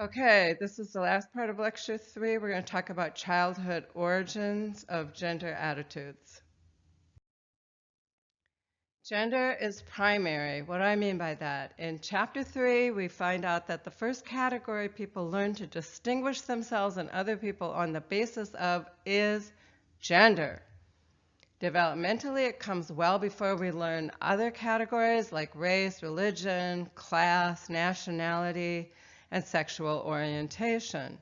Okay, this is the last part of lecture 3. We're going to talk about childhood origins of gender attitudes. Gender is primary. What do I mean by that? In chapter 3, we find out that the first category people learn to distinguish themselves and other people on the basis of is gender. Developmentally, it comes well before we learn other categories like race, religion, class, nationality, and sexual orientation.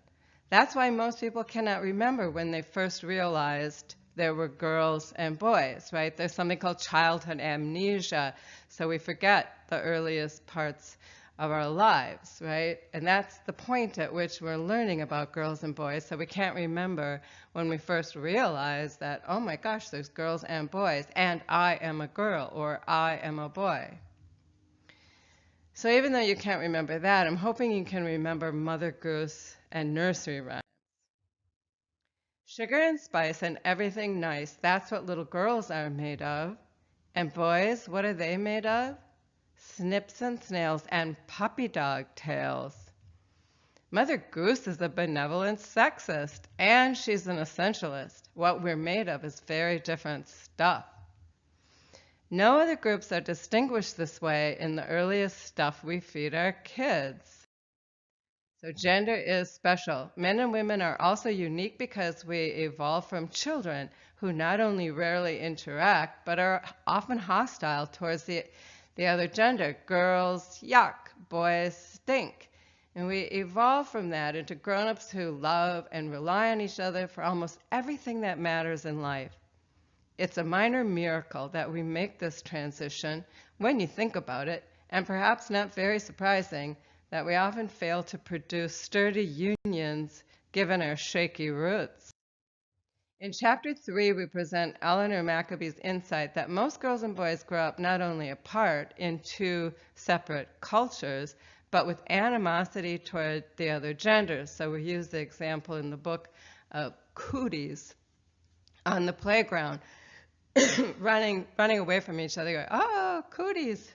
That's why most people cannot remember when they first realized there were girls and boys, right? There's something called childhood amnesia, so we forget the earliest parts of our lives, right? And that's the point at which we're learning about girls and boys, so we can't remember when we first realized that, oh my gosh, there's girls and boys, and I am a girl, or I am a boy. So even though you can't remember that, I'm hoping you can remember Mother Goose and nursery rhymes. Sugar and spice and everything nice, that's what little girls are made of. And boys, what are they made of? Snips and snails and puppy dog tails. Mother Goose is a benevolent sexist, and she's an essentialist. What we're made of is very different stuff. No other groups are distinguished this way in the earliest stuff we feed our kids. So gender is special. Men and women are also unique because we evolve from children who not only rarely interact, but are often hostile towards the other gender. Girls, yuck. Boys, stink. And we evolve from that into grown-ups who love and rely on each other for almost everything that matters in life. It's a minor miracle that we make this transition when you think about it, and perhaps not very surprising that we often fail to produce sturdy unions given our shaky roots. In chapter 3, we present Eleanor Maccabee's insight that most girls and boys grow up not only apart in two separate cultures, but with animosity toward the other gender. So we use the example in the book of cooties on the playground, running away from each other, going, oh, cooties.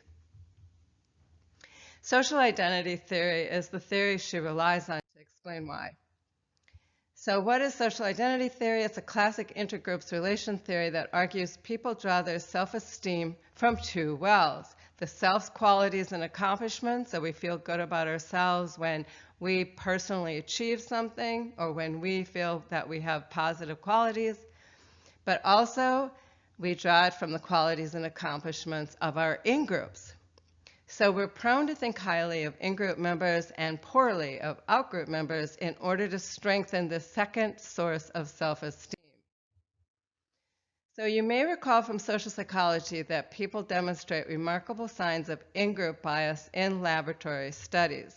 Social identity theory is the theory she relies on to explain why. So what is social identity theory? It's a classic intergroups relation theory that argues people draw their self-esteem from two wells. The self's qualities and accomplishments, so we feel good about ourselves when we personally achieve something or when we feel that we have positive qualities, but also we draw it from the qualities and accomplishments of our in-groups. So we're prone to think highly of in-group members and poorly of out-group members in order to strengthen the second source of self-esteem. So you may recall from social psychology that people demonstrate remarkable signs of in-group bias in laboratory studies.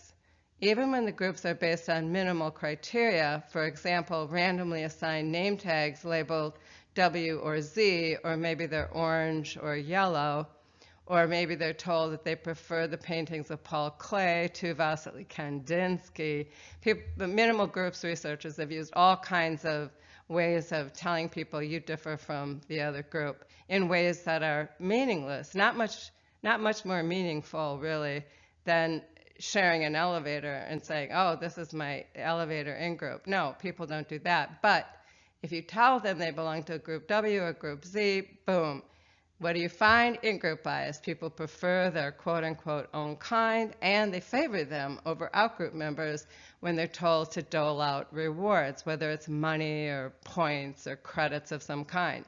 Even when the groups are based on minimal criteria, for example, randomly assigned name tags labeled W or Z, or maybe they're orange or yellow, or maybe they're told that they prefer the paintings of Paul Klee to Vasily Kandinsky. The minimal groups researchers have used all kinds of ways of telling people you differ from the other group in ways that are meaningless, not much more meaningful, really, than sharing an elevator and saying, oh, this is my elevator in-group. No, people don't do that. But if you tell them they belong to a group W or group Z, boom. What do you find? In-group bias. People prefer their quote-unquote own kind, and they favor them over out-group members when they're told to dole out rewards, whether it's money or points or credits of some kind.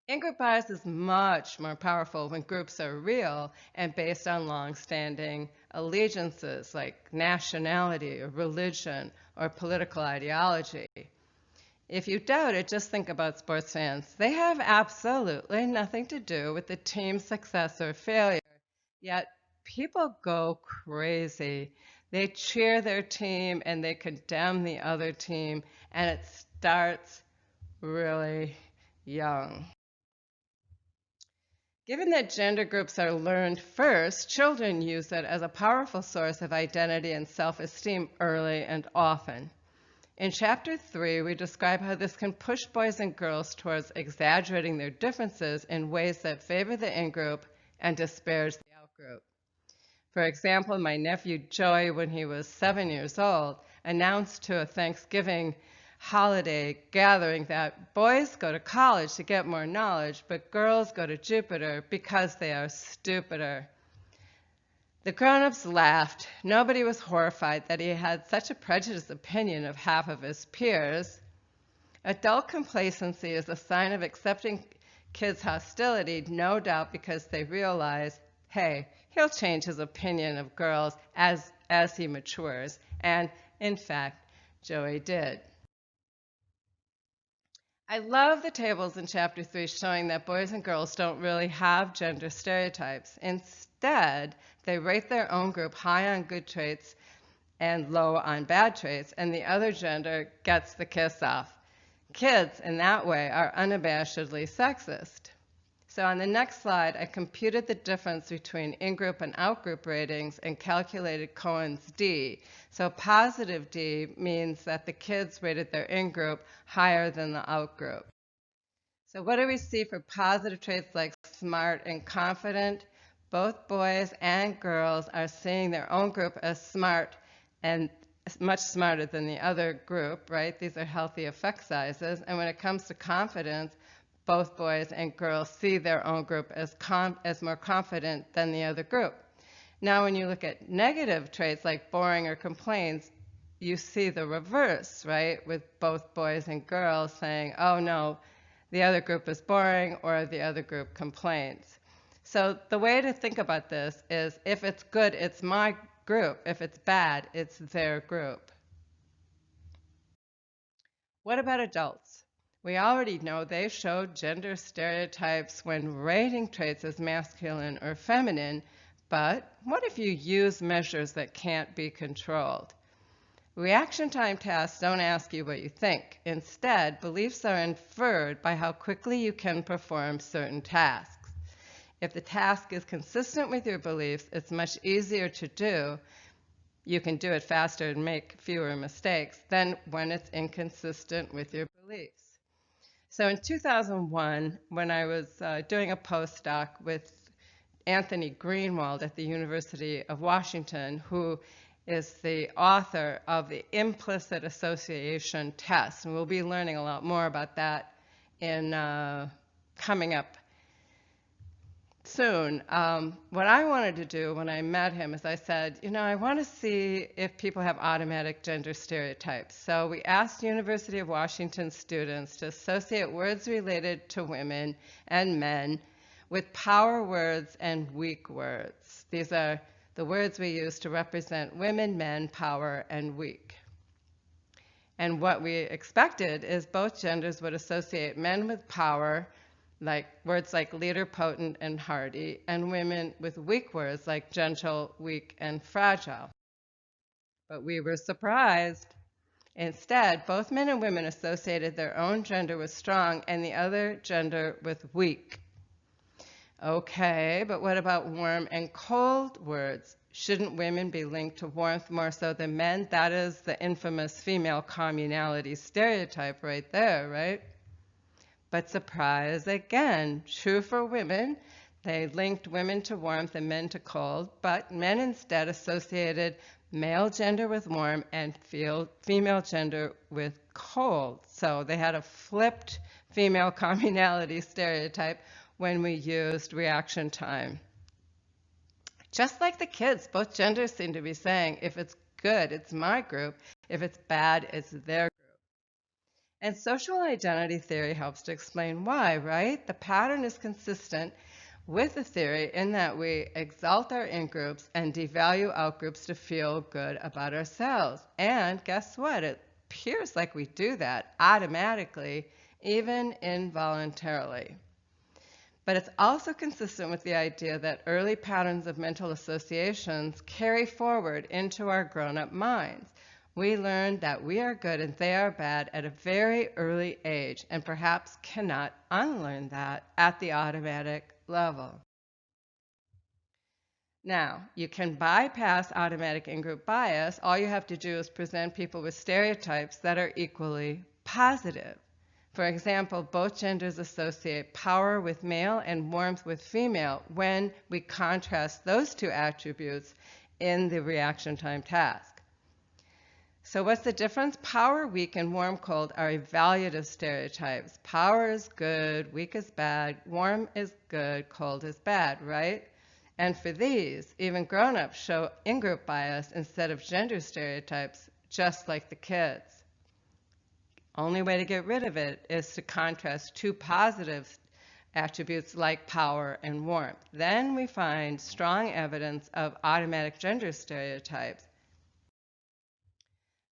In-group bias is much more powerful when groups are real and based on long-standing allegiances like nationality or religion or political ideology. If you doubt it, just think about sports fans. They have absolutely nothing to do with the team's success or failure, yet people go crazy. They cheer their team and they condemn the other team, and it starts really young. Given that gender groups are learned first, children use it as a powerful source of identity and self-esteem early and often. In chapter 3, we describe how this can push boys and girls towards exaggerating their differences in ways that favor the in-group and disparage the out-group. For example, my nephew Joey, when he was 7 years old, announced to a Thanksgiving holiday gathering that boys go to college to get more knowledge, but girls go to Jupiter because they are stupider. The grown-ups laughed. Nobody was horrified that he had such a prejudiced opinion of half of his peers. Adult complacency is a sign of accepting kids' hostility, no doubt because they realize, hey, he'll change his opinion of girls as he matures. And in fact, Joey did. I love the tables in Chapter 3 showing that boys and girls don't really have gender stereotypes. Instead, they rate their own group high on good traits and low on bad traits, and the other gender gets the kiss off. Kids, in that way, are unabashedly sexist. So on the next slide, I computed the difference between in-group and out-group ratings and calculated Cohen's D. So positive D means that the kids rated their in-group higher than the out-group. So what do we see for positive traits like smart and confident? Both boys and girls are seeing their own group as smart and much smarter than the other group, right? These are healthy effect sizes. And when it comes to confidence, both boys and girls see their own group as more confident than the other group. Now, when you look at negative traits like boring or complaints, you see the reverse, right? With both boys and girls saying, oh no, the other group is boring or the other group complains. So the way to think about this is if it's good, it's my group. If it's bad, it's their group. What about adults? We already know they show gender stereotypes when rating traits as masculine or feminine, but what if you use measures that can't be controlled? Reaction time tasks don't ask you what you think. Instead, beliefs are inferred by how quickly you can perform certain tasks. If the task is consistent with your beliefs, it's much easier to do. You can do it faster and make fewer mistakes than when it's inconsistent with your beliefs. So in 2001, when I was doing a postdoc with Anthony Greenwald at the University of Washington, who is the author of the implicit association test, and we'll be learning a lot more about that in coming up soon. What I wanted to do when I met him is I said, I want to see if people have automatic gender stereotypes. So we asked University of Washington students to associate words related to women and men with power words and weak words. These are the words we use to represent women, men, power, and weak. And what we expected is both genders would associate men with power, like words like leader, potent, and hardy, and women with weak words like gentle, weak, and fragile. But we were surprised. Instead, both men and women associated their own gender with strong and the other gender with weak. Okay, but what about warm and cold words? Shouldn't women be linked to warmth more so than men? That is the infamous female communality stereotype right there, right? But surprise again, true for women. They linked women to warmth and men to cold, but men instead associated male gender with warm and female gender with cold. So they had a flipped female communality stereotype when we used reaction time. Just like the kids, both genders seem to be saying, if it's good, it's my group. If it's bad, it's their group. And social identity theory helps to explain why, right? The pattern is consistent with the theory in that we exalt our in-groups and devalue out-groups to feel good about ourselves. And guess what? It appears like we do that automatically, even involuntarily. But it's also consistent with the idea that early patterns of mental associations carry forward into our grown-up minds. We learn that we are good and they are bad at a very early age, and perhaps cannot unlearn that at the automatic level. Now, you can bypass automatic in-group bias. All you have to do is present people with stereotypes that are equally positive. For example, both genders associate power with male and warmth with female when we contrast those two attributes in the reaction time task. So what's the difference? Power, weak, and warm, cold are evaluative stereotypes. Power is good, weak is bad, warm is good, cold is bad, right? And for these, even grown-ups show in-group bias instead of gender stereotypes, just like the kids. Only way to get rid of it is to contrast two positive attributes like power and warmth. Then we find strong evidence of automatic gender stereotypes.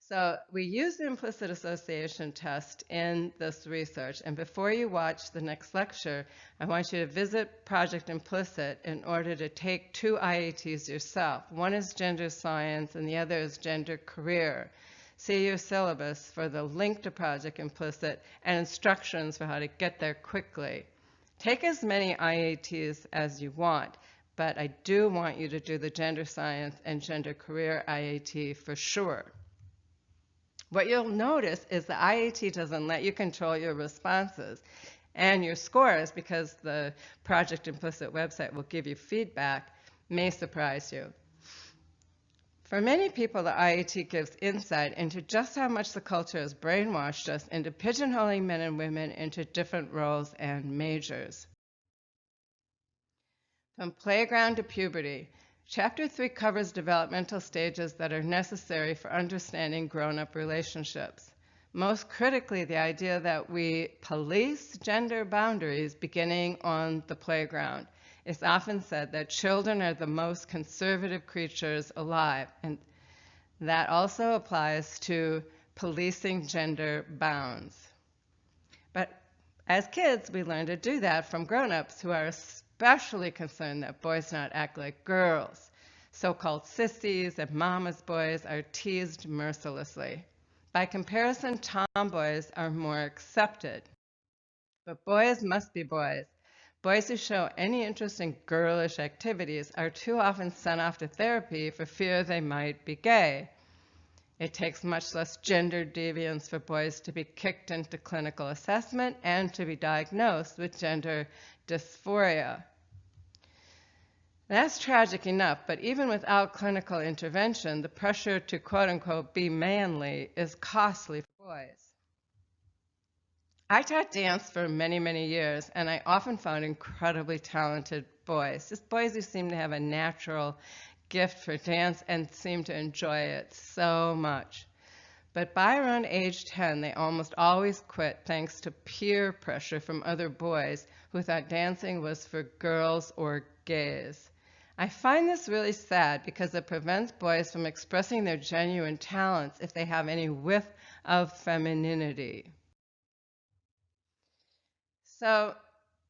So we use the implicit association test in this research. And before you watch the next lecture, I want you to visit Project Implicit in order to take two IATs yourself. One is gender science and the other is gender career. See your syllabus for the link to Project Implicit and instructions for how to get there quickly. Take as many IATs as you want, but I do want you to do the gender science and gender career IAT for sure. What you'll notice is the IAT doesn't let you control your responses and your scores, because the Project Implicit website will give you feedback, may surprise you. For many people, the IAT gives insight into just how much the culture has brainwashed us into pigeonholing men and women into different roles and majors. From playground to puberty, Chapter 3 covers developmental stages that are necessary for understanding grown-up relationships. Most critically, the idea that we police gender boundaries beginning on the playground. It's often said that children are the most conservative creatures alive, and that also applies to policing gender bounds. But as kids, we learn to do that from grown-ups who are especially concerned that boys not act like girls. So-called sissies and mama's boys are teased mercilessly. By comparison, tomboys are more accepted. But boys must be boys. Boys who show any interest in girlish activities are too often sent off to therapy for fear they might be gay. It takes much less gender deviance for boys to be kicked into clinical assessment and to be diagnosed with gender dysphoria. That's tragic enough, but even without clinical intervention, the pressure to quote-unquote be manly is costly for boys. I taught dance for many, many years, and I often found incredibly talented boys, just boys who seem to have a natural gift for dance and seem to enjoy it so much. But by around age 10, they almost always quit thanks to peer pressure from other boys who thought dancing was for girls or gays. I find this really sad because it prevents boys from expressing their genuine talents if they have any whiff of femininity. So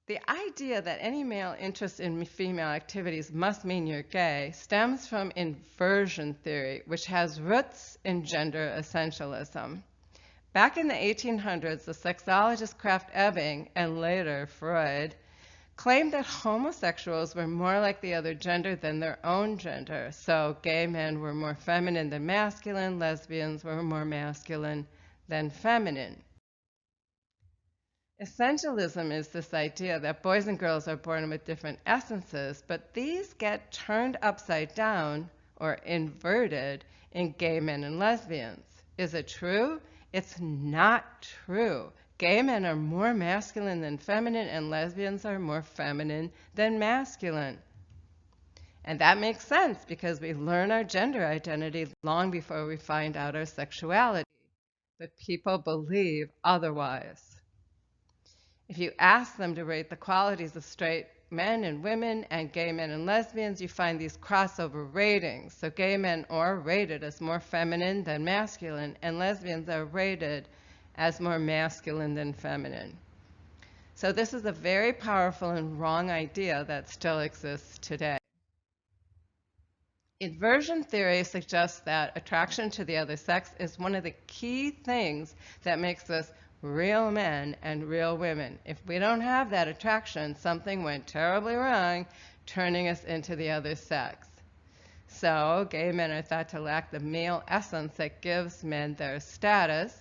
the idea that any male interest in female activities must mean you're gay stems from inversion theory, which has roots in gender essentialism. Back in the 1800s, the sexologist Krafft Ebing, and later Freud, claimed that homosexuals were more like the other gender than their own gender. So gay men were more feminine than masculine, lesbians were more masculine than feminine. Essentialism is this idea that boys and girls are born with different essences, but these get turned upside down or inverted in gay men and lesbians. Is it true? It's not true. Gay men are more masculine than feminine, and lesbians are more feminine than masculine. And that makes sense because we learn our gender identity long before we find out our sexuality. But people believe otherwise. If you ask them to rate the qualities of straight men and women and gay men and lesbians, you find these crossover ratings. So gay men are rated as more feminine than masculine, and lesbians are rated as more masculine than feminine. So this is a very powerful and wrong idea that still exists today. Inversion theory suggests that attraction to the other sex is one of the key things that makes us real men and real women. If we don't have that attraction, something went terribly wrong, turning us into the other sex. So gay men are thought to lack the male essence that gives men their status,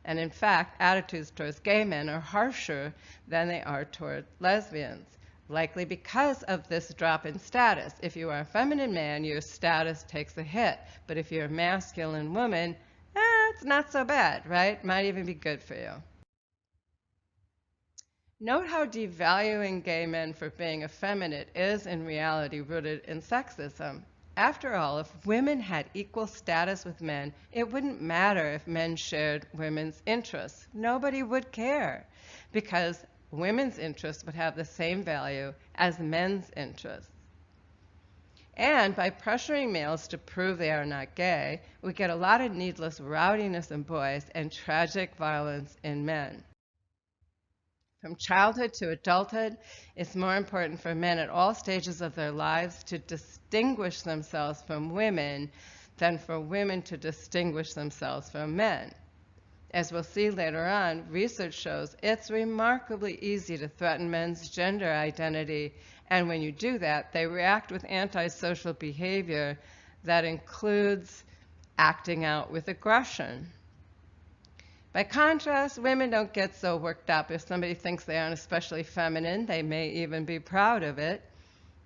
And in fact, attitudes towards gay men are harsher than they are toward lesbians, likely because of this drop in status. If you are a feminine man, your status takes a hit. But if you're a masculine woman, it's not so bad, right? Might even be good for you. Note how devaluing gay men for being effeminate is in reality rooted in sexism. After all, if women had equal status with men, it wouldn't matter if men shared women's interests. Nobody would care because women's interests would have the same value as men's interests. And by pressuring males to prove they are not gay, we get a lot of needless rowdiness in boys and tragic violence in men. From childhood to adulthood, it's more important for men at all stages of their lives to distinguish themselves from women than for women to distinguish themselves from men. As we'll see later on, research shows it's remarkably easy to threaten men's gender identity, and when you do that, they react with antisocial behavior that includes acting out with aggression. By contrast, women don't get so worked up. If somebody thinks they aren't especially feminine, they may even be proud of it.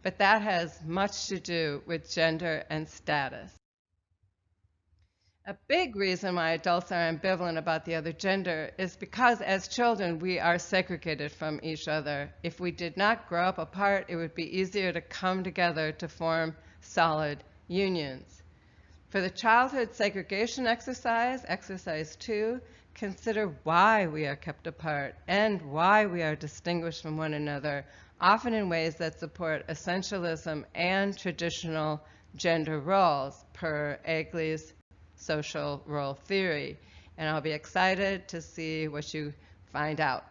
But that has much to do with gender and status. A big reason why adults are ambivalent about the other gender is because as children we are segregated from each other. If we did not grow up apart, it would be easier to come together to form solid unions. For the childhood segregation exercise, exercise 2, consider why we are kept apart and why we are distinguished from one another, often in ways that support essentialism and traditional gender roles per Egley's social role theory. And I'll be excited to see what you find out.